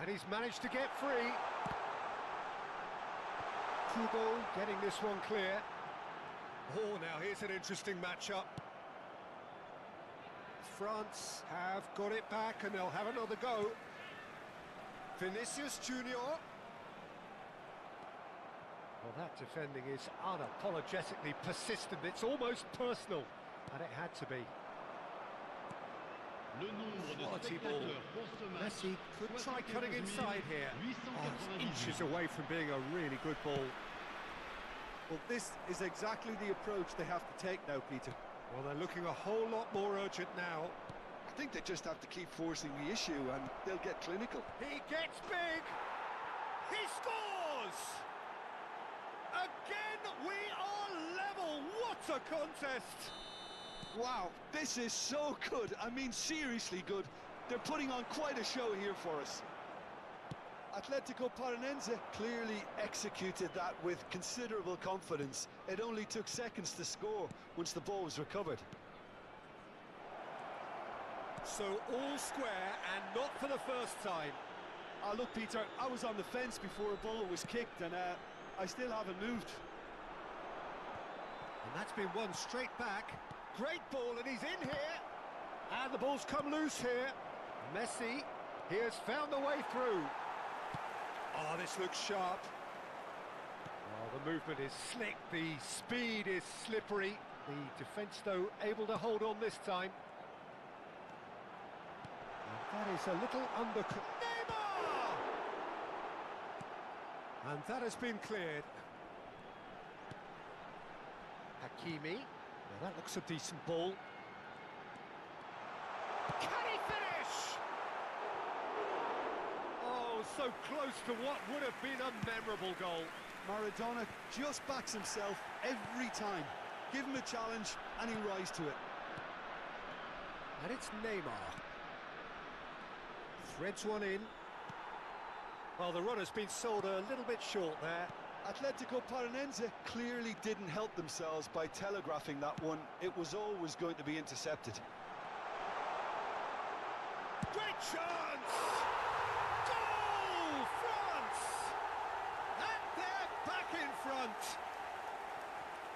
And he's managed to get free. Kubo getting this one clear. Oh, now here's an interesting matchup. France have got it back and they'll have another go. Vinicius Junior. Well, that defending is unapologetically persistent. It's almost personal, and it had to be. Quality ball. Messi could try cutting inside here. Oh, it's inches away from being a really good ball. Well, this is exactly the approach they have to take now, Peter. Well, they're looking a whole lot more urgent now. I think they just have to keep forcing the issue and they'll get clinical. He gets big. He scores! Again, we are level. What a contest! Wow, this is so good. I mean, seriously good. They're putting on quite a show here for us. Atletico Paranaense Clearly executed that with considerable confidence. It only took seconds to score once the ball was recovered. So all square and not for the first time. Look, Peter, I was on the fence before a ball was kicked and I still haven't moved. And that's been won straight back. Great ball, and he's in here. And the ball's come loose here. Messi, he has found the way through. Oh, this looks sharp. Oh, the movement is slick, the speed is slippery. The defence, though, able to hold on this time. And that is a little under... Neymar! And that has been cleared. Hakimi. Now that looks a decent ball. Can he finish? Oh, so close to what would have been a memorable goal. Maradona just backs himself every time. Give him a challenge and he'll rise to it. And it's Neymar. Threads one in. Well, the run has been sold a little bit short there. Atletico Paranaense clearly didn't help themselves by telegraphing that one. It was always going to be intercepted. Great chance! Goal, France! And they're back in front.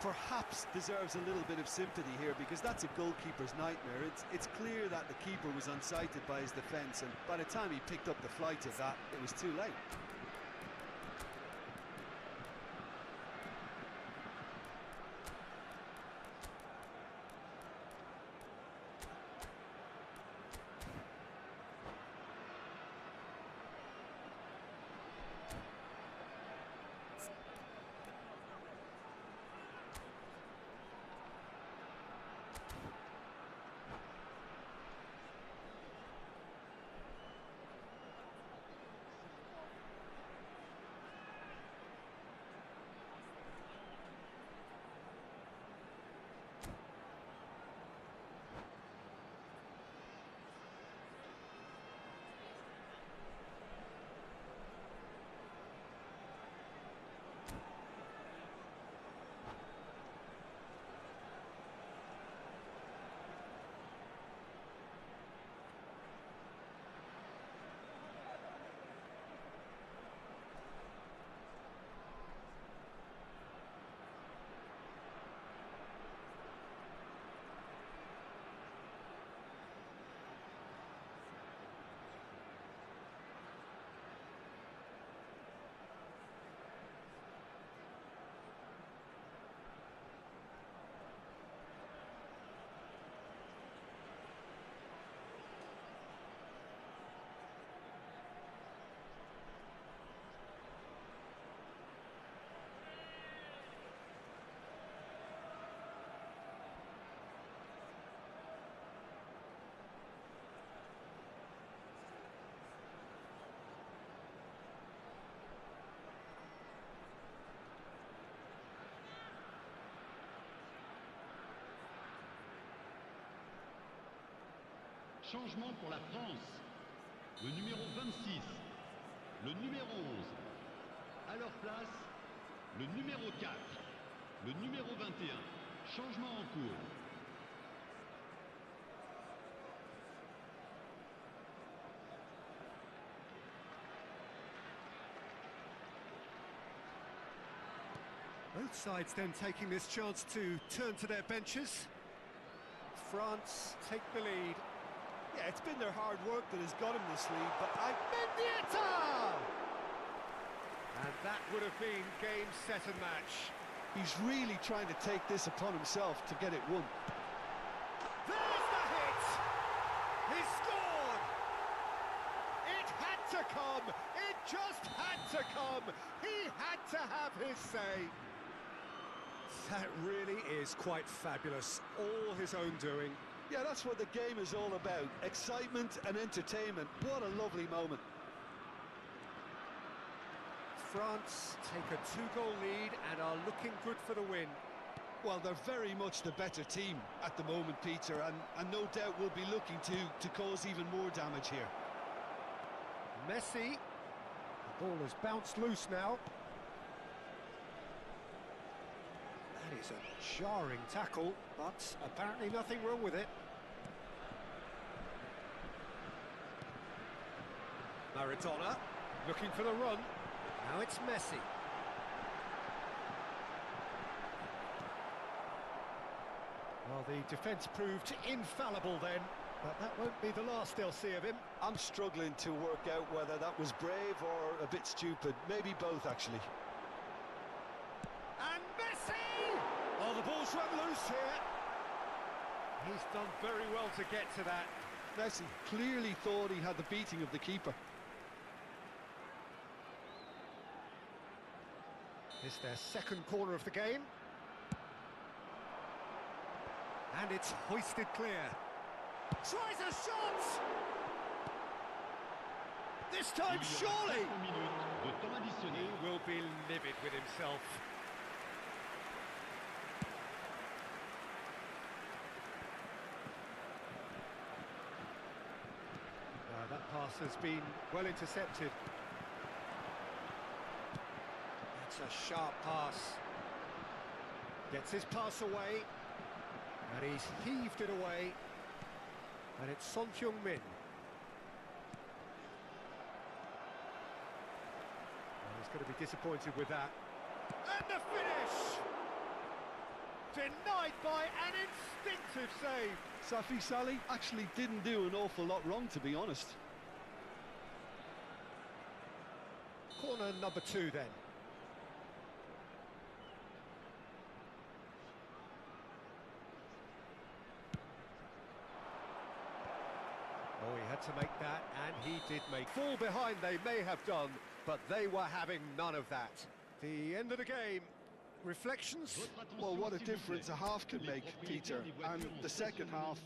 Perhaps deserves a little bit of sympathy here because that's a goalkeeper's nightmare. It's clear that the keeper was unsighted by his defence, and by the time he picked up the flight of that, it was too late. Changement pour la France. Le numéro 26, le numéro 11. À leur place, le numéro 4, le numéro 21. Changement en cours. Both sides then taking this chance to turn to their benches. France take the lead. Yeah, it's been their hard work that has got him this lead, but Mendieta! And that would have been game, set and match. he's really trying to take this upon himself to get it won. There's the hit! He scored! It had to come! It just had to come! He had to have his say! That really is quite fabulous. All his own doing. Yeah, that's what the game is all about. Excitement and entertainment. What a lovely moment. France take a 2-goal lead and are looking good for the win. Well, they're very much the better team at the moment, Peter, and no doubt will be looking to cause even more damage here. Messi. The ball has bounced loose now. That is a jarring tackle, but apparently nothing wrong with it. Maradona looking for the run. Now it's Messi. Well, the defence proved infallible then, but that won't be the last they'll see of him. I'm struggling to work out whether that was brave or a bit stupid. Maybe both, actually. And Messi! Oh, the ball's run loose here. He's done very well to get to that. Messi clearly thought he had the beating of the keeper. It's their second corner of the game. And it's hoisted clear. Tries a shot! This time, surely! He will be livid with himself. That pass has been well intercepted. It's a sharp pass. Gets his pass away. And he's heaved it away. And it's Son Heung-min. Well, he's going to be disappointed with that. And the finish! Denied by an instinctive save. Safeesali actually didn't do an awful lot wrong, to be honest. Corner number 2 then. Oh, he had to make that, and he did make. Fall behind they may have done, but they were having none of that. The end of the game. Reflections? Well, what a difference a half can make, Peter, and the second half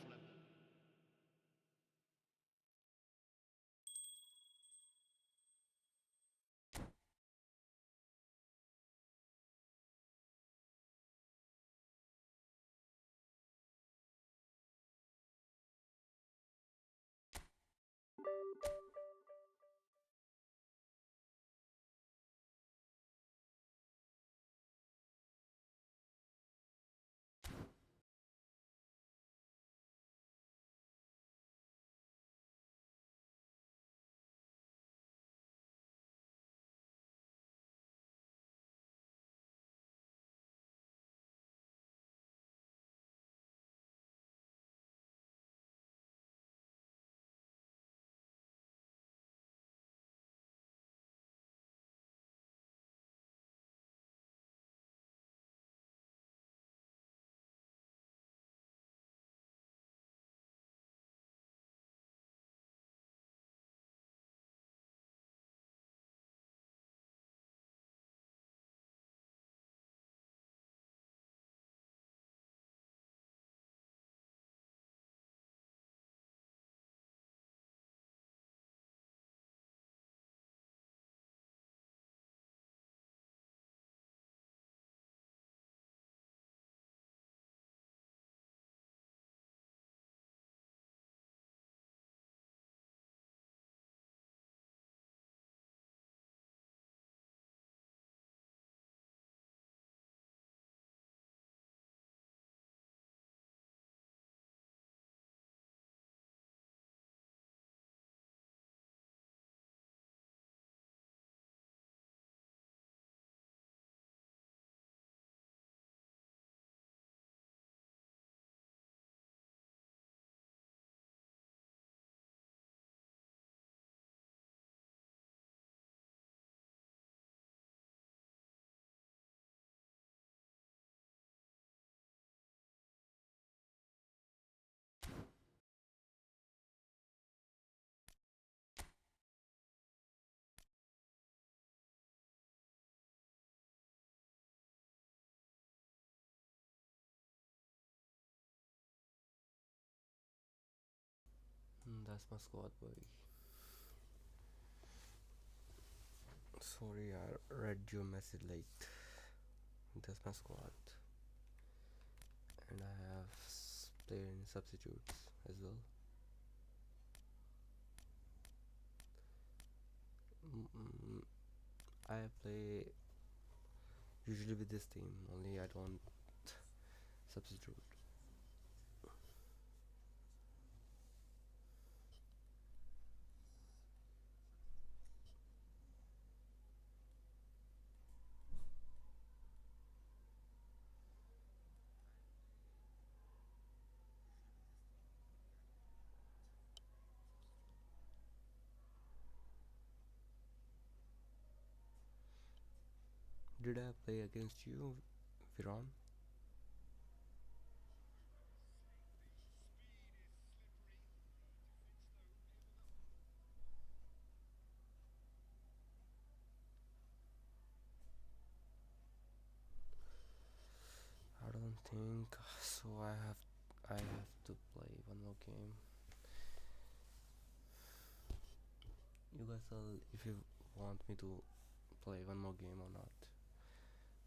That's my squad, boy. Sorry, I read your message late. That's my squad, and I have played in substitutes as well. I play usually with this team, only I don't substitute. Did I play against you, Viran? I don't think so. I have to play one more game. You guys tell if you want me to play one more game or not,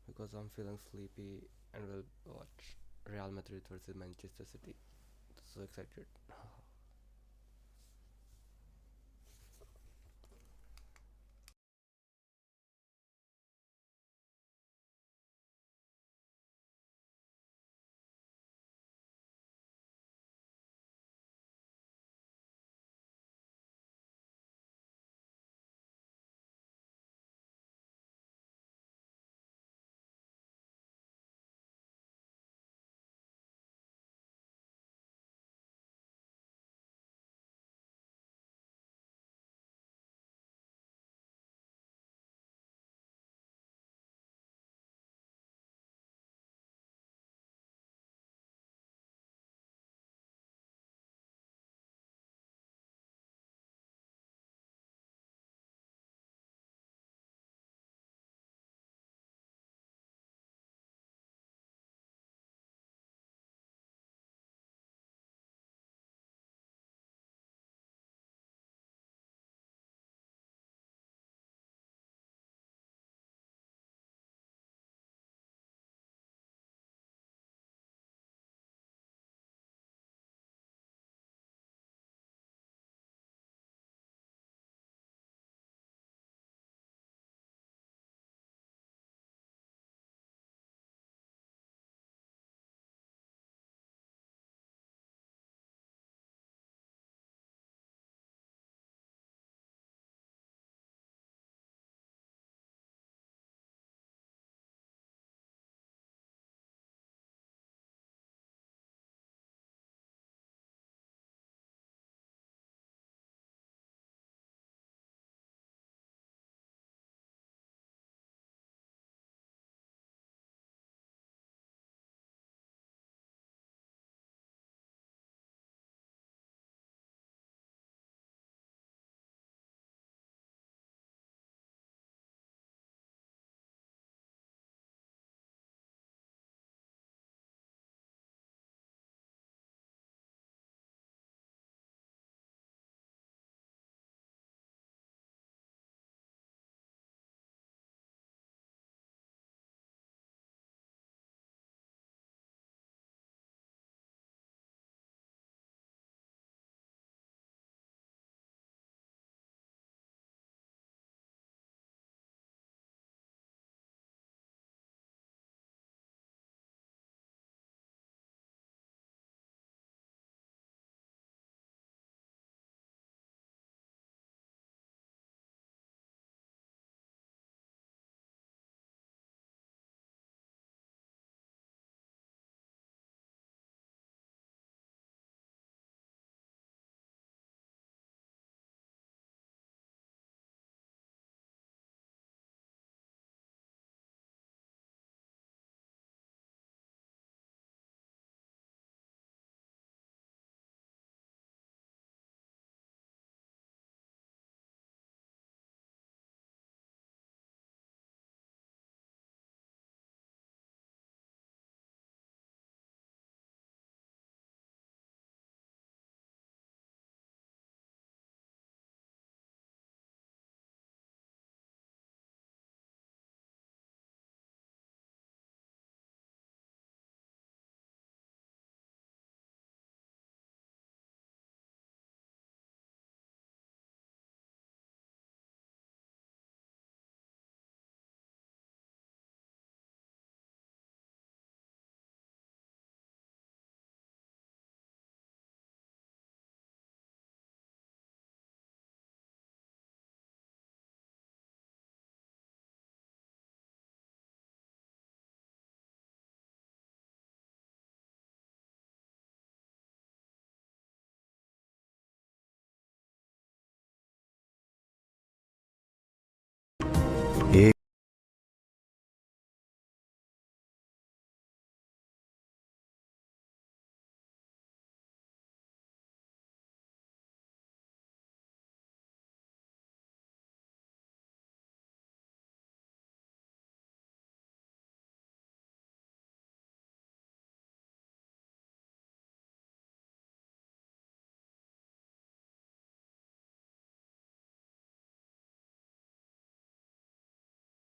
because I'm feeling sleepy and will watch Real Madrid versus Manchester City. So excited.